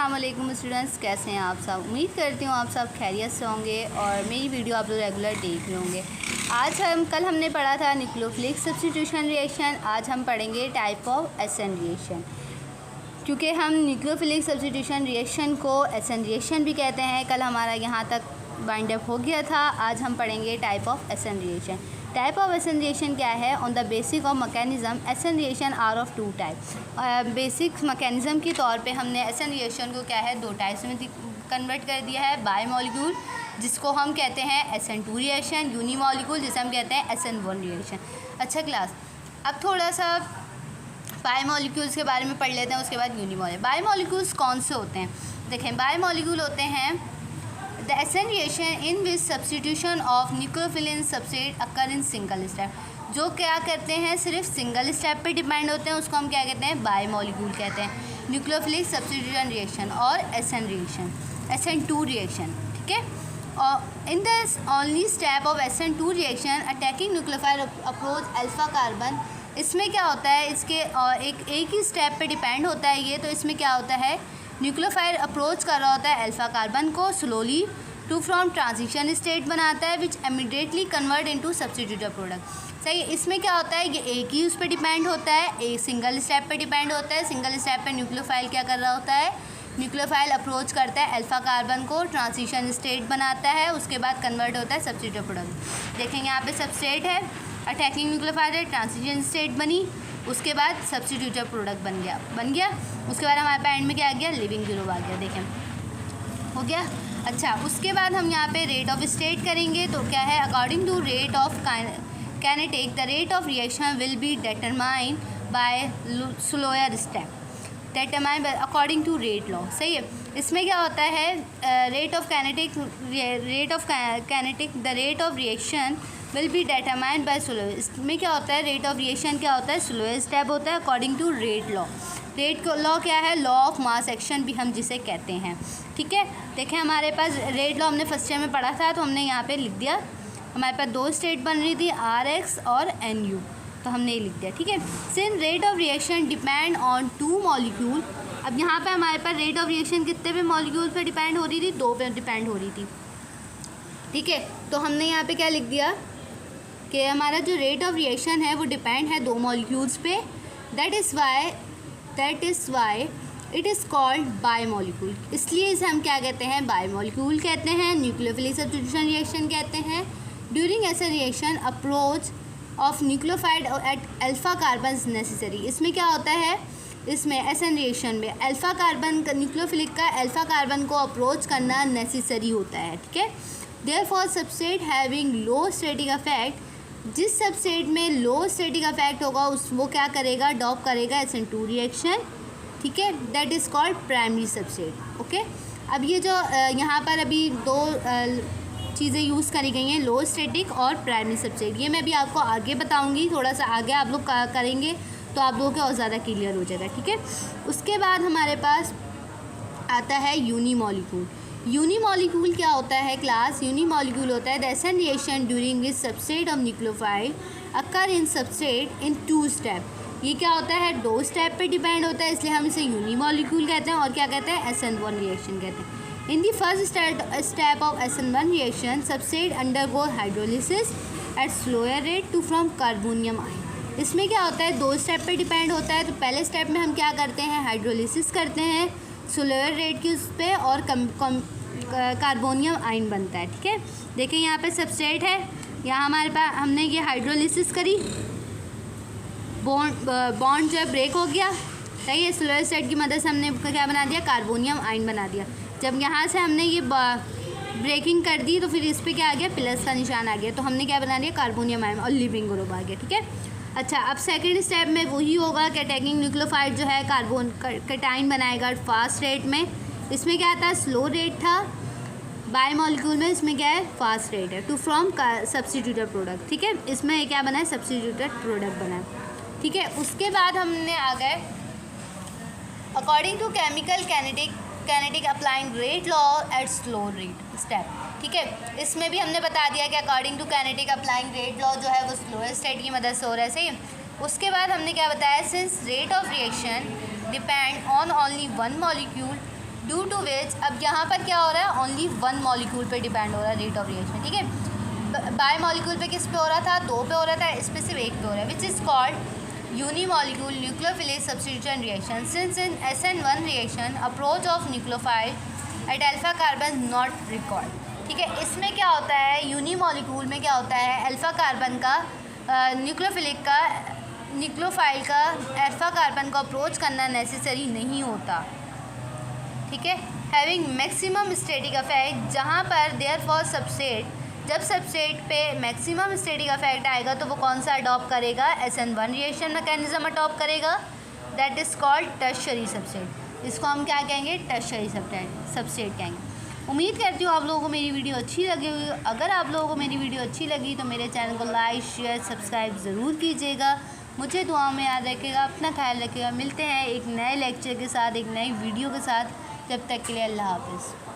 अस्सलाम वालेकुम स्टूडेंट्स, कैसे हैं आप सब। उम्मीद करती हूँ आप सब खैरियत से होंगे और मेरी वीडियो आप लोग रेगुलर देख रहे होंगे। कल हमने पढ़ा था न्यूक्लियोफिलिक सब्स्टिट्यूशन रिएक्शन। आज हम पढ़ेंगे टाइप ऑफ एसएन रिएक्शन। क्योंकि हम न्यूक्लियोफिलिक सब्स्टिट्यूशन रिएक्शन को एसएन रिएक्शन भी कहते हैं। कल हमारा यहाँ तक वाइंड अप हो गया था। आज हम पढ़ेंगे type of SN reaction. Type of SN reaction क्या है? On the basic of mechanism SN reaction are of two type. Basic mechanism के तौर पे हमने एसएन रिएक्शन को क्या है, दो टाइप्स में कन्वर्ट कर दिया है। बाय मॉलिक्यूल जिसको हम कहते हैं SN2 रिएक्शन, यूनी मॉलिक्यूल जिसे हम कहते हैं SN1 रिएक्शन। अच्छा क्लास, अब थोड़ा सा बाय मॉलिक्यूल्स के बारे में पढ़ लेते हैं, उसके बाद यूनी मॉलिक्यूल। बाय मॉलिक्यूल्स कौन से होते हैं? देखें, बाय मॉलिक्यूल होते हैं the SN reaction in which substitution of nucleophilic substrate occur in single step. जो क्या करते हैं, सिर्फ सिंगल स्टेप पे डिपेंड होते हैं, उसको हम क्या कहते हैं, बाय मॉलिक्यूल कहते हैं। न्यूक्लियोफिलिक सब्स्टिट्यूशन रिएक्शन और एसएन रिएक्शन, SN2 रिएक्शन, ठीक है। और in the only step of SN2 reaction attacking nucleophile approach alpha carbon. इसमें क्या होता है, इसके एक ही स्टेप पे डिपेंड होता है ये। तो इसमें क्या होता है, न्यूक्लियोफाइल अप्रोच कर रहा होता है अल्फा कार्बन को slowly to from transition state बनाता है which immediately convert into substituted product. सही है। इसमें क्या होता है, ये एक ही उस पर डिपेंड होता है, एक सिंगल स्टेप पे डिपेंड होता है। सिंगल स्टेप पे न्यूक्लियोफाइल क्या कर रहा होता है, न्यूक्लियोफाइल अप्रोच करता है अल्फा कार्बन को, ट्रांजिशन स्टेट बनाता है, उसके बाद कन्वर्ट होता है सब्स्टिट्यूटेड प्रोडक्ट। देखेंगे यहाँ पे सबस्ट्रेट है, अटैकिंग न्यूक्लियोफाइल है, ट्रांजिशन स्टेट बनी, उसके बाद सब्स्टिट्यूटेड प्रोडक्ट बन गया। उसके बाद हमारे पास एंड में क्या आ गया, लिविंग ग्रुप आ गया। देखें, हो गया। अच्छा, उसके बाद हम यहाँ पे रेट ऑफ स्टेट करेंगे। तो क्या है, according to rate of kinetic the rate of reaction will be determined by slower step, determined according to rate law. सही है। इसमें क्या होता है, rate of kinetic the rate of reaction will be determined by slow. इसमें क्या होता है, रेट ऑफ रिएक्शन क्या होता है, स्लोअर स्टेप होता है according to rate law. Rate law क्या है, लॉ ऑफ मास एक्शन भी हम जिसे कहते हैं, ठीक है। देखें, हमारे पास रेट लॉ हमने फर्स्ट ईयर में पढ़ा था, तो हमने यहाँ पे लिख दिया। हमारे पास दो स्टेट बन रही थी, RX और NU, तो हमने ये लिख दिया, ठीक है। Since rate of reaction depend on two molecule. अब यहाँ पे हमारे पास रेट ऑफ रिएक्शन कितने पे मॉलिक्यूल पे डिपेंड हो रही थी, दो पे डिपेंड हो रही थी, ठीक है। तो हमने यहाँ पे क्या लिख दिया कि हमारा जो रेट ऑफ रिएक्शन है वो डिपेंड है दो मॉलिक्यूल्स पे। That is why it is called by molecule. इसलिए इसे हम क्या कहते हैं, बाय मॉलिक्यूल कहते हैं, न्यूक्लियोफिलिक सब्स्टिट्यूशन रिएक्शन कहते हैं। ड्यूरिंग ऐसा reaction approach of nucleophile at alpha carbon necessary. इसमें क्या होता है, इसमें एसएन रिएक्शन में अल्फा कार्बन न्यूक्लियोफिलिक का अल्फा कार्बन को अप्रोच करना नेसेसरी होता है, ठीक है। Therefore substrate having low steric effect, जिस सबस्ट्रेट में लो स्टैटिक इफेक्ट होगा वो क्या करेगा, डॉप करेगा SN2 रिएक्शन, ठीक है। That is called primary substrate, okay. अब ये जो यहाँ पर अभी दो चीज़ें यूज़ करी गई हैं, लो स्टैटिक और प्राइमरी सबस्ट्रेट, ये मैं भी आपको आगे बताऊँगी। थोड़ा सा आगे आप लोग करेंगे तो आप लोगों को और ज़्यादा क्लियर हो जाएगा, ठीक है। उसके बाद हमारे पास आता है यूनी मॉलिक्यूल। यूनी मॉलिक्यूल क्या होता है क्लास, यूनी मॉलिक्यूल होता है the SN reaction during which substrate of nucleophile occur in substrate in two step. ये क्या होता है, दो स्टेप पे डिपेंड होता है, इसलिए हम इसे यूनी मॉलिक्यूल कहते हैं। और क्या कहते हैं, SN1 रिएक्शन कहते हैं। In the first step of SN1 reaction substrate undergo hydrolysis at slower rate to from carbonium ion. इसमें क्या होता है, दो स्टेप पे डिपेंड होता है। तो पहले स्टेप में हम क्या करते हैं, हाइड्रोलिसिस करते हैं स्लोअर रेट की उस पर, और कार्बोनियम आयन बनता है, ठीक है। देखिए यहाँ पे सबस्ट्रेट है, यहाँ हमारे पास हमने ये हाइड्रोलिसिस करी, बॉन्ड जो है ब्रेक हो गया, सही है। स्लोअर स्टेट की मदद से हमने क्या बना दिया, कार्बोनियम आयन बना दिया। जब यहाँ से हमने ये ब्रेकिंग कर दी तो फिर इस पर क्या आ गया, प्लस का निशान आ गया, तो हमने क्या बना दिया, कार्बोनियम आयन और लिविंग ग्रुप आ गया, ठीक है। अच्छा, अब सेकंड स्टेप में वही होगा कि अटैकिंग न्यूक्लियोफाइल जो है कार्बन कैटाइन बनाएगा फास्ट रेट में। इसमें क्या था, स्लो रेट था बाय मॉलिक्यूल में, इसमें क्या है, फास्ट रेट है टू फ्रॉम सब्स्टिट्यूटेड प्रोडक्ट, ठीक है। इसमें क्या बना है, सब्स्टिट्यूटेड प्रोडक्ट बना है, ठीक है। उसके बाद हमने आ गए according to chemical kinetic applying rate law at slow rate step, ठीक है। इसमें भी हमने बता दिया कि according to kinetic applying rate law जो है वो स्लोअर स्टेट की मदद से हो रहा है, सही। उसके बाद हमने क्या बताया, since rate of reaction depend on only one molecule due to which, अब यहाँ पर क्या हो रहा है, ओनली वन मॉलिक्यूल पे डिपेंड हो रहा है रेट ऑफ रिएक्शन, ठीक है। बाय मॉलिक्यूल पे किस पे हो रहा था, 2 पे हो रहा था, इस पे सिर्फ 1 पे हो रहा है, which is called unimolecular nucleophilic substitution reaction. Since in SN1 reaction approach of nucleophile at alpha carbon not record, ठीक है। इसमें क्या होता है, यूनिमॉलिक्यूल में क्या होता है, अल्फा कार्बन का न्यूक्लियोफाइल का अल्फा कार्बन को अप्रोच करना नेसेसरी नहीं होता, ठीक है। हैविंग मैक्सिमम स्टैटिक इफेक्ट, जहाँ पर देयरफॉर सबस्ट्रेट, जब सबस्ट्रेट पे मैक्सिमम स्टैटिक इफेक्ट आएगा तो वो कौन सा अडॉप्ट करेगा, SN1 रिएक्शन मैकेनिज्म अडॉप्ट करेगा, that is called tertiary substrate. इसको हम क्या कहेंगे, टर्शियरी सबस्ट्रेट कहेंगे। उम्मीद करती हूँ आप लोगों को मेरी वीडियो अच्छी लगी होगी। अगर आप लोगों को मेरी वीडियो अच्छी लगी तो मेरे चैनल को लाइक शेयर सब्सक्राइब ज़रूर कीजिएगा। मुझे दुआ में याद रखिएगा, अपना ख्याल रखिएगा। मिलते हैं एक नए लेक्चर के साथ, एक नई वीडियो के साथ। जब तक के लिए अल्लाह हाफ़िज़।